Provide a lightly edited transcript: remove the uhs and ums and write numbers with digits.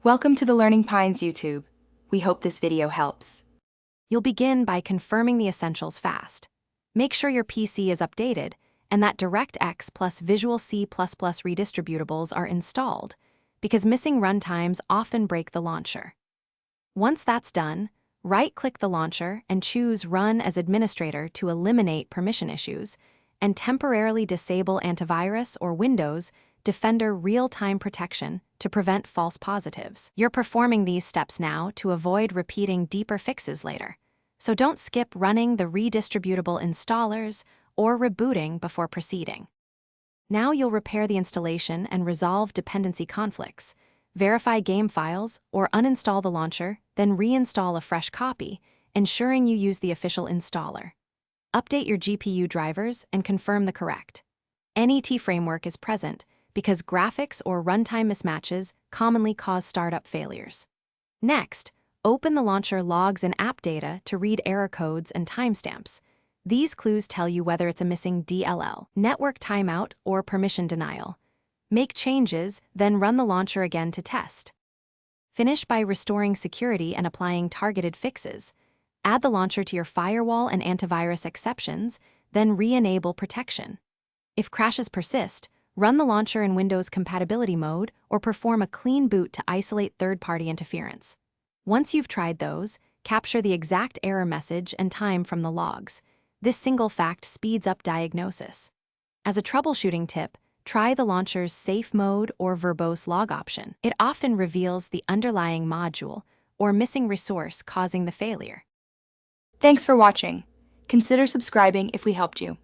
Welcome to the Learning Pines YouTube. We hope this video helps. You'll begin by confirming the essentials fast. Make sure your PC is updated and that DirectX plus Visual C++ redistributables are installed, because missing runtimes often break the launcher. Once that's done, right-click the launcher and choose Run as Administrator to eliminate permission issues, and temporarily disable Antivirus or Windows Defender real-time protection to prevent false positives. You're performing these steps now to avoid repeating deeper fixes later, so don't skip running the redistributable installers or rebooting before proceeding. Now you'll repair the installation and resolve dependency conflicts, verify game files, or uninstall the launcher, then reinstall a fresh copy, ensuring you use the official installer. Update your GPU drivers and confirm the correct NET framework is present, because graphics or runtime mismatches commonly cause startup failures. Next, open the launcher logs and app data to read error codes and timestamps. These clues tell you whether it's a missing DLL, network timeout, or permission denial. Make changes, then run the launcher again to test. Finish by restoring security and applying targeted fixes. Add the launcher to your firewall and antivirus exceptions, then re-enable protection. If crashes persist, run the launcher in Windows compatibility mode or perform a clean boot to isolate third-party interference. Once you've tried those, capture the exact error message and time from the logs. This single fact speeds up diagnosis. As a troubleshooting tip, try the launcher's safe mode or verbose log option. It often reveals the underlying module or missing resource causing the failure. Thanks for watching. Consider subscribing if we helped you.